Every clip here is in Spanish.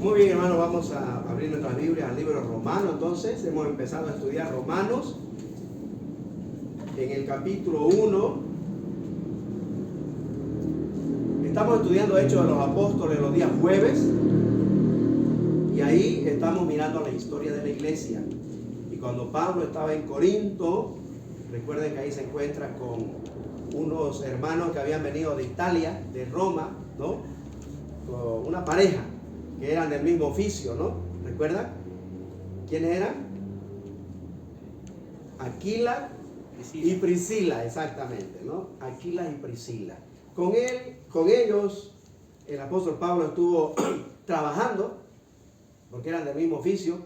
Muy bien, hermanos, vamos a abrir nuestras Biblias al libro romano. Entonces, hemos empezado a estudiar Romanos en el capítulo 1. Estamos estudiando Hechos de los Apóstoles los días jueves. Y ahí estamos mirando la historia de la iglesia. Y cuando Pablo estaba en Corinto, recuerden que ahí se encuentra con unos hermanos que habían venido de Italia, de Roma, ¿no? Una pareja que eran del mismo oficio, ¿no? ¿Recuerdan? ¿Quiénes eran? Aquila y Priscila, exactamente, ¿no? Aquila y Priscila. Con ellos, el apóstol Pablo estuvo trabajando, porque eran del mismo oficio,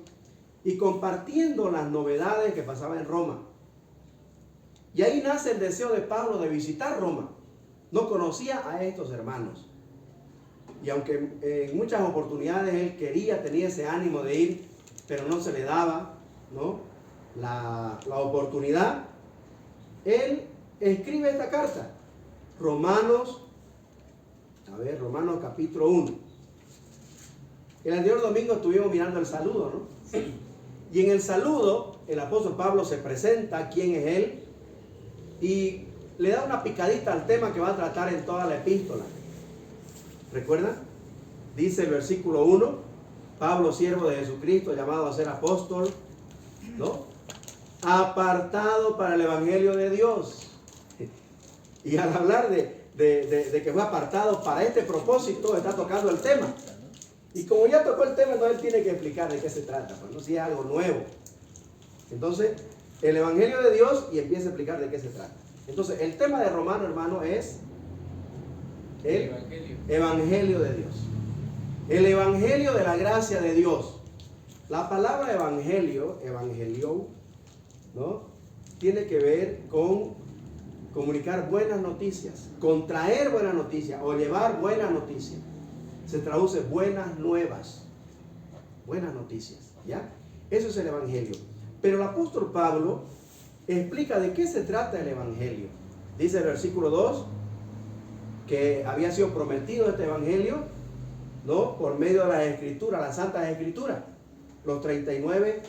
y compartiendo las novedades que pasaban en Roma. Y ahí nace el deseo de Pablo de visitar Roma. No conocía a estos hermanos. Y aunque en muchas oportunidades él tenía ese ánimo de ir, pero no se le daba, ¿no? la oportunidad, él escribe esta carta. Romanos capítulo 1. El anterior domingo estuvimos mirando el saludo, ¿no? Sí. Y en el saludo, el apóstol Pablo se presenta, quién es él, y le da una picadita al tema que va a tratar en toda la epístola. ¿Recuerdan? Dice el versículo 1, Pablo, siervo de Jesucristo, llamado a ser apóstol, ¿no? Apartado para el evangelio de Dios. Y al hablar de que fue apartado para este propósito, está tocando el tema. Y como ya tocó el tema, entonces él tiene que explicar de qué se trata, pues no si es algo nuevo. Entonces, el evangelio de Dios, y empieza a explicar de qué se trata. Entonces, el tema de Romano, hermano, es el evangelio de Dios. El evangelio de la gracia de Dios. La palabra evangelio, ¿no? Tiene que ver con comunicar buenas noticias, con traer buenas noticias o llevar buenas noticias. Se traduce buenas nuevas, buenas noticias, ¿ya? Eso es el evangelio. Pero el apóstol Pablo explica de qué se trata el evangelio. Dice el versículo 2 que había sido prometido este evangelio, ¿no? Por medio de las escrituras, las santas escrituras. Los 39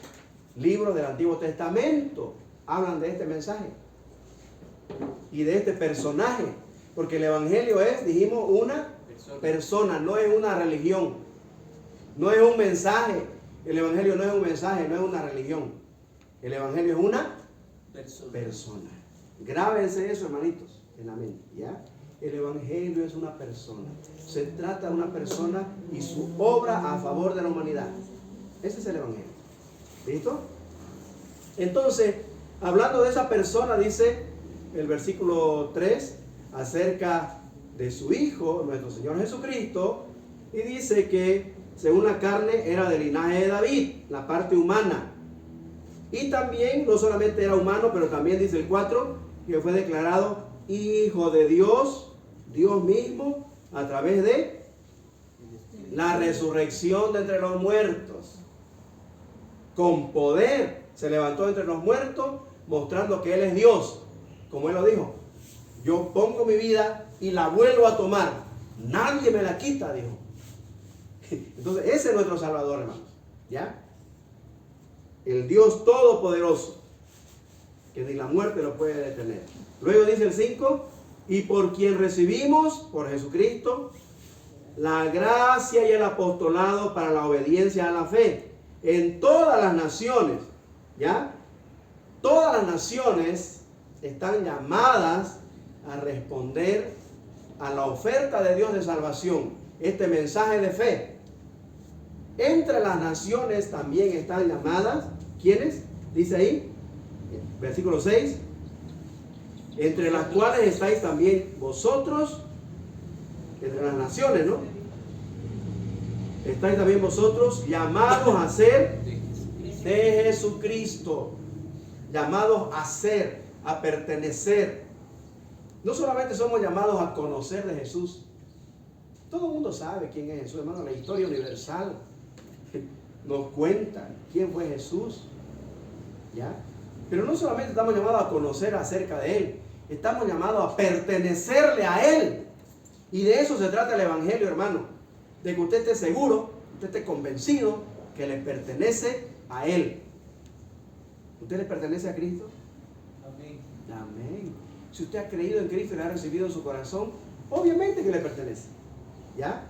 libros del Antiguo Testamento hablan de este mensaje y de este personaje, porque el evangelio es, dijimos, una persona, no es una religión, no es un mensaje. El evangelio no es un mensaje, no es una religión. El evangelio es una persona. Grábense eso, hermanitos, en la mente, ¿ya? El evangelio es una persona. Se trata de una persona y su obra a favor de la humanidad. Ese es el evangelio. ¿Listo? Entonces, hablando de esa persona, dice el versículo 3 acerca de su Hijo, nuestro Señor Jesucristo, y dice que según la carne era del linaje de David, la parte humana. Y también, no solamente era humano, pero también dice el 4, que fue declarado Hijo de Dios, Dios mismo, a través de la resurrección de entre los muertos. Con poder se levantó entre los muertos, mostrando que Él es Dios. Como Él lo dijo, yo pongo mi vida y la vuelvo a tomar. Nadie me la quita, dijo. Entonces, ese es nuestro Salvador, hermanos. ¿Ya? El Dios Todopoderoso, que ni la muerte lo puede detener. Luego dice el 5, y por quien recibimos, por Jesucristo, la gracia y el apostolado para la obediencia a la fe en todas las naciones. ¿Ya? Todas las naciones están llamadas a responder a la oferta de Dios de salvación, este mensaje de fe. Entre las naciones también están llamadas, ¿quiénes? Dice ahí, versículo 6, entre las cuales estáis también vosotros, entre las naciones, ¿no? Estáis también vosotros llamados a ser de Jesucristo, llamados a ser, a pertenecer. No solamente somos llamados a conocer de Jesús. Todo el mundo sabe quién es Jesús, hermano. La historia universal nos cuenta quién fue Jesús, ¿ya? Pero no solamente estamos llamados a conocer acerca de Él, estamos llamados a pertenecerle a Él. Y de eso se trata el evangelio, hermano. De que usted esté seguro Usted esté convencido que le pertenece a Él. ¿Usted le pertenece a Cristo? Amén. Amén. Si usted ha creído en Cristo y le ha recibido en su corazón, obviamente que le pertenece. ¿Ya?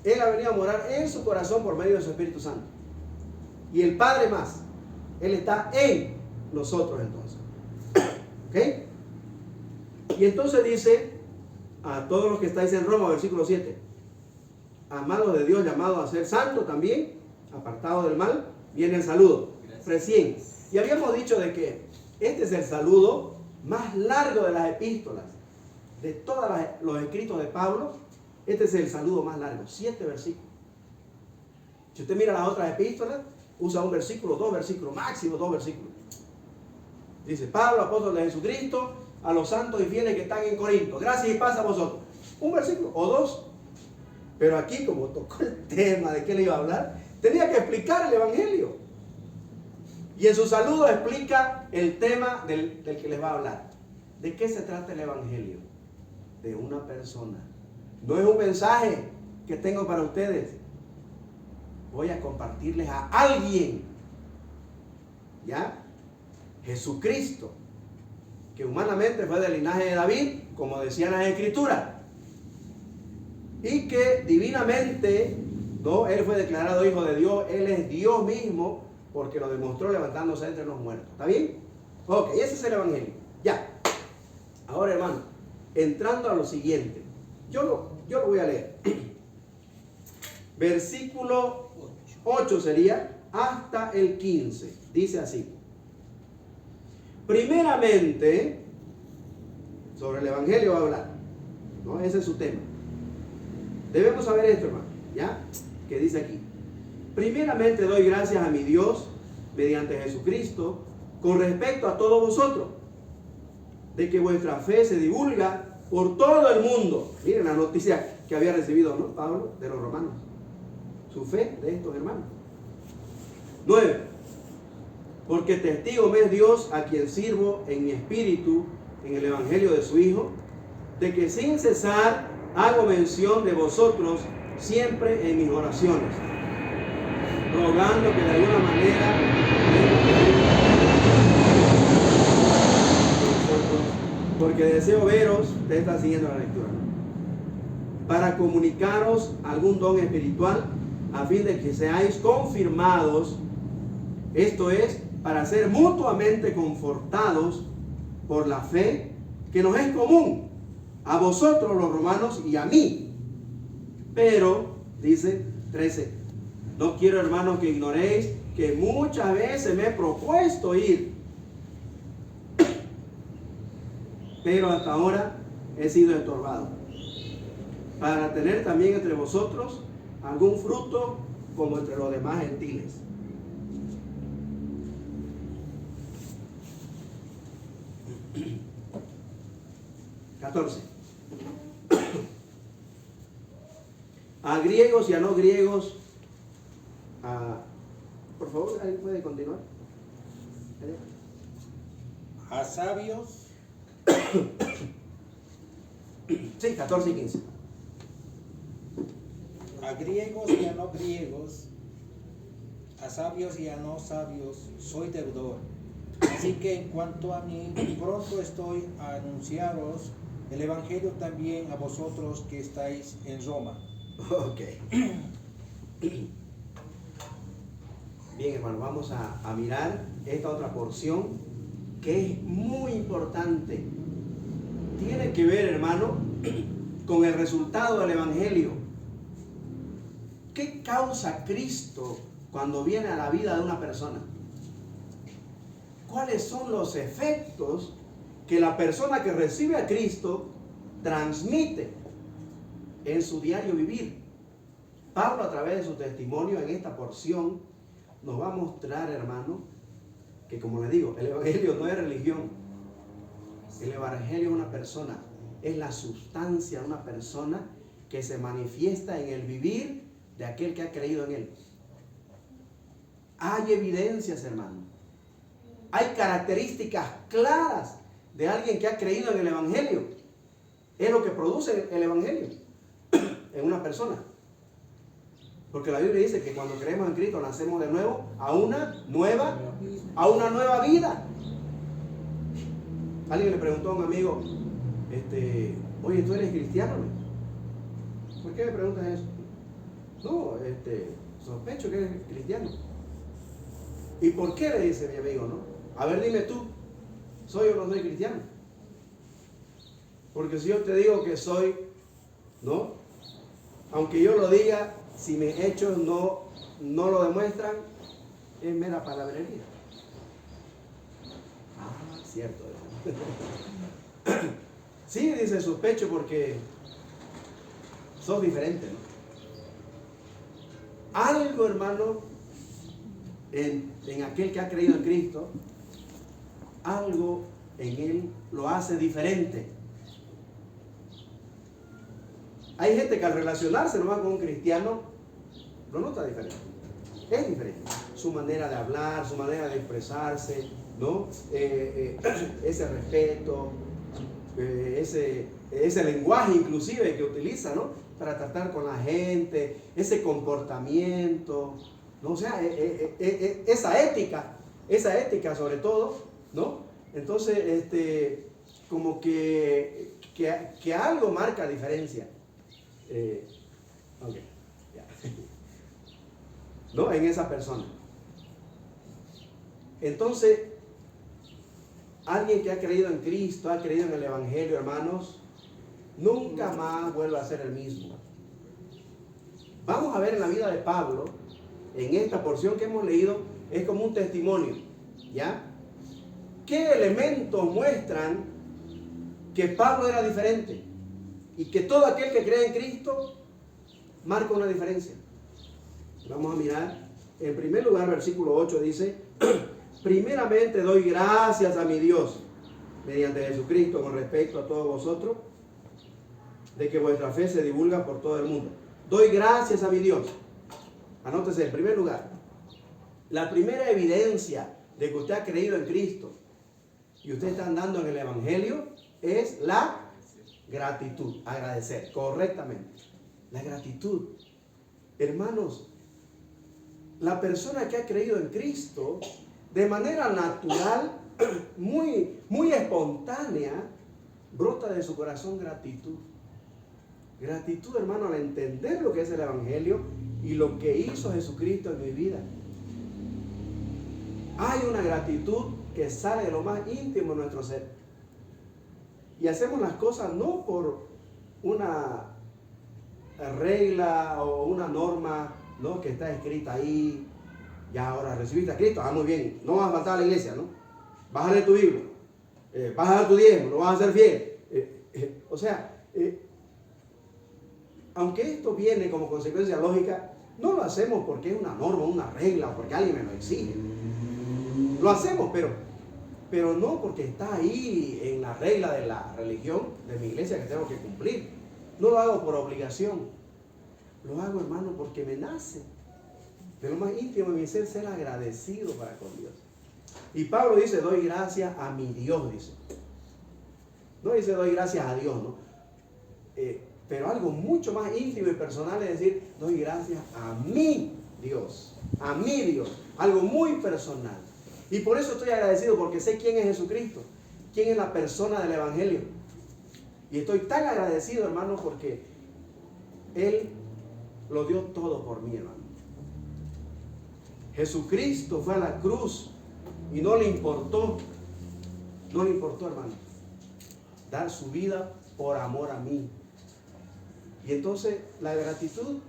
Él ha venido a morar en su corazón por medio de su Espíritu Santo. Y el Padre más. Él está en nosotros entonces. ¿Ok? Y entonces dice a todos los que estáis en Roma, versículo 7. Amados de Dios, llamados a ser santos también, apartados del mal, viene el saludo. Recién. Y habíamos dicho de que este es el saludo más largo de las epístolas. De todos los escritos de Pablo, este es el saludo más largo. 7 versículos. Si usted mira las otras epístolas, usa un versículo, 2 versículos, máximo 2 versículos. Dice, Pablo, apóstol de Jesucristo, a los santos y fieles que están en Corinto. Gracias y paz a vosotros. Un versículo o 2. Pero aquí, como tocó el tema de qué le iba a hablar, tenía que explicar el Evangelio. Y en su saludo explica el tema del que les va a hablar. ¿De qué se trata el Evangelio? De una persona. No es un mensaje que tengo para ustedes. Voy a compartirles a alguien. ¿Ya? Jesucristo, que humanamente fue del linaje de David, como decían las Escrituras, y que divinamente, ¿no? Él fue declarado hijo de Dios. Él es Dios mismo, porque lo demostró levantándose entre los muertos. ¿Está bien? Ok, ese es el Evangelio. Ya. Ahora, hermano, entrando a lo siguiente, yo lo voy a leer. Versículo 8 sería hasta el 15. Dice así. Primeramente, sobre el Evangelio va a hablar, ¿no? Ese es su tema. Debemos saber esto, hermano, ¿ya? Que dice aquí. Primeramente doy gracias a mi Dios, mediante Jesucristo, con respecto a todos vosotros, de que vuestra fe se divulga por todo el mundo. Miren la noticia que había recibido, ¿no? Pablo, de los romanos. Su fe de estos hermanos. 9. Porque testigo me es Dios, a quien sirvo en mi espíritu, en el evangelio de su Hijo, de que sin cesar hago mención de vosotros siempre en mis oraciones, rogando que de alguna manera porque deseo veros. Usted está siguiendo la lectura, ¿no? Para comunicaros algún don espiritual, a fin de que seáis confirmados, esto es, para ser mutuamente confortados por la fe que nos es común, a vosotros los romanos y a mí. Pero, dice 13, no quiero, hermanos, que ignoréis que muchas veces me he propuesto ir, pero hasta ahora he sido estorbado, para tener también entre vosotros algún fruto como entre los demás gentiles. A griegos y a no griegos, por favor, ¿alguien puede continuar? A sabios. Sí, 14 y 15. A griegos y a no griegos, a sabios y a no sabios, soy deudor. Así que en cuanto a mí, pronto estoy a anunciaros el Evangelio también a vosotros que estáis en Roma. Ok. Bien, hermano, vamos a mirar esta otra porción que es muy importante. Tiene que ver, hermano, con el resultado del Evangelio. ¿Qué causa Cristo cuando viene a la vida de una persona? ¿Cuáles son los efectos que la persona que recibe a Cristo transmite en su diario vivir? Pablo, a través de su testimonio en esta porción, nos va a mostrar, hermano, que, como le digo, el Evangelio no es religión. El Evangelio es una persona, es la sustancia de una persona que se manifiesta en el vivir de aquel que ha creído en él. Hay evidencias, hermano. Hay características claras de alguien que ha creído en el Evangelio. Es lo que produce el Evangelio en una persona. Porque la Biblia dice que cuando creemos en Cristo nacemos de nuevo a una nueva vida. Alguien le preguntó a un amigo, oye, ¿tú eres cristiano? ¿Por qué me preguntas eso? No, sospecho que eres cristiano. ¿Y por qué? Le dice mi amigo, ¿no? A ver, dime tú, ¿soy o no soy cristiano? Porque si yo te digo que soy, ¿no? Aunque yo lo diga, si mis hechos no lo demuestran, es mera palabrería. Ah, cierto. Sí, dice, sospecho porque sos diferente, ¿no? Algo, hermano, en aquel que ha creído en Cristo, algo en él lo hace diferente. Hay gente que al relacionarse nomás con un cristiano lo nota diferente. Es diferente. Su manera de hablar, su manera de expresarse, ¿no? Ese respeto, ese lenguaje inclusive que utiliza, ¿no? Para tratar con la gente, ese comportamiento, ¿no? O sea, esa ética sobre todo, ¿no? Entonces, como que algo marca diferencia. Okay, yeah. ¿No? En esa persona. Entonces, alguien que ha creído en Cristo, ha creído en el Evangelio, hermanos, nunca más vuelve a ser el mismo. Vamos a ver en la vida de Pablo, en esta porción que hemos leído, es como un testimonio, ¿ya? ¿Qué elementos muestran que Pablo era diferente? Y que todo aquel que cree en Cristo marca una diferencia. Vamos a mirar, en primer lugar, versículo 8 dice, primeramente doy gracias a mi Dios, mediante Jesucristo, con respecto a todos vosotros, de que vuestra fe se divulga por todo el mundo. Doy gracias a mi Dios. Anótese, en primer lugar, la primera evidencia de que usted ha creído en Cristo y usted está andando en el Evangelio es la gratitud, agradecer correctamente. La gratitud. Hermanos, la persona que ha creído en Cristo, de manera natural, muy espontánea, brota de su corazón gratitud. Gratitud, hermano, al entender lo que es el Evangelio y lo que hizo Jesucristo en mi vida. Hay una gratitud que sale de lo más íntimo de nuestro ser. Y hacemos las cosas no por una regla o una norma, ¿no?, que está escrita ahí. Ya ahora recibiste a Cristo, muy bien, no vas a faltar a la iglesia, ¿no? Vas a leer tu Biblia, vas a dar tu diezmo, no vas a ser fiel. Aunque esto viene como consecuencia lógica, no lo hacemos porque es una norma, una regla o porque alguien me lo exige. Lo hacemos, pero no porque está ahí en la regla de la religión de mi iglesia que tengo que cumplir. No lo hago por obligación. Lo hago, hermano, porque me nace de lo más íntimo de mi ser agradecido para con Dios. Y Pablo dice, doy gracias a mi Dios, dice. No dice doy gracias a Dios, ¿no? Pero algo mucho más íntimo y personal es decir, doy gracias a mi Dios. A mi Dios. Algo muy personal. Y por eso estoy agradecido, porque sé quién es Jesucristo, quién es la persona del Evangelio. Y estoy tan agradecido, hermano, porque Él lo dio todo por mí, hermano. Jesucristo fue a la cruz y no le importó, hermano, dar su vida por amor a mí. Y entonces la gratitud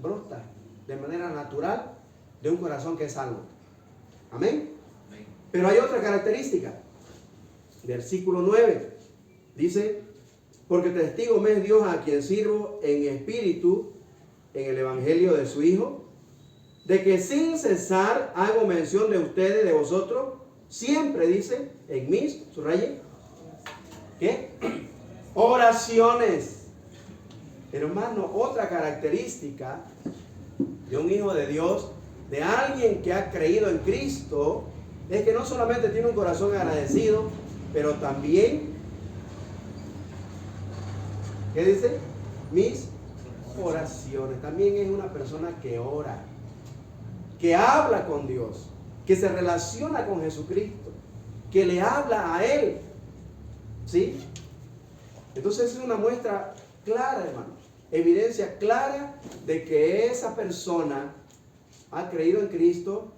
brota de manera natural de un corazón que es salvo. Amén. Pero hay otra característica. Versículo 9 dice, porque testigo me es Dios a quien sirvo en espíritu en el evangelio de su Hijo, de que sin cesar hago mención de ustedes, de vosotros, siempre dice, en mis, subraye, ¿qué? Oraciones. Hermano, otra característica de un hijo de Dios, de alguien que ha creído en Cristo, es que no solamente tiene un corazón agradecido, pero también, ¿qué dice? Mis oraciones. También es una persona que ora, que habla con Dios, que se relaciona con Jesucristo, que le habla a Él. ¿Sí? Entonces es una muestra clara, hermanos, evidencia clara de que esa persona ha creído en Cristo.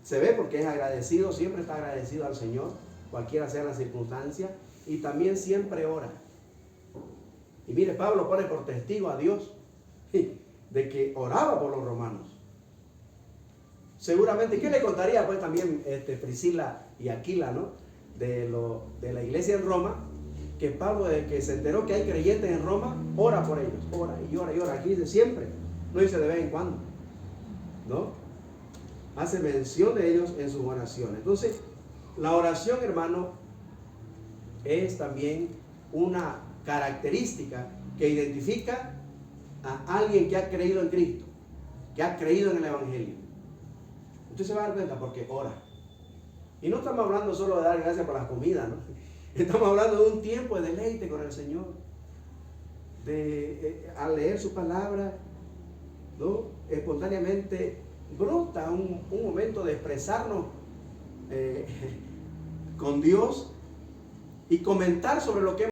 Se ve porque es agradecido, siempre está agradecido al Señor, cualquiera sea la circunstancia, y también siempre ora. Y mire, Pablo pone por testigo a Dios de que oraba por los romanos. Seguramente, ¿qué le contaría pues también Priscila y Aquila, ¿no? De la iglesia en Roma, que Pablo, desde que se enteró que hay creyentes en Roma, ora por ellos, ora y ora y ora. Aquí dice siempre, no dice de vez en cuando, ¿no? Hace mención de ellos en sus oraciones. Entonces, la oración, hermano, es también una característica que identifica a alguien que ha creído en Cristo, que ha creído en el Evangelio. Usted se va a dar cuenta porque ora. Y no estamos hablando solo de dar gracias por las comidas, ¿no? Estamos hablando de un tiempo de deleite con el Señor, al leer su palabra, ¿no? Espontáneamente brota un momento de expresarnos con Dios y comentar sobre lo que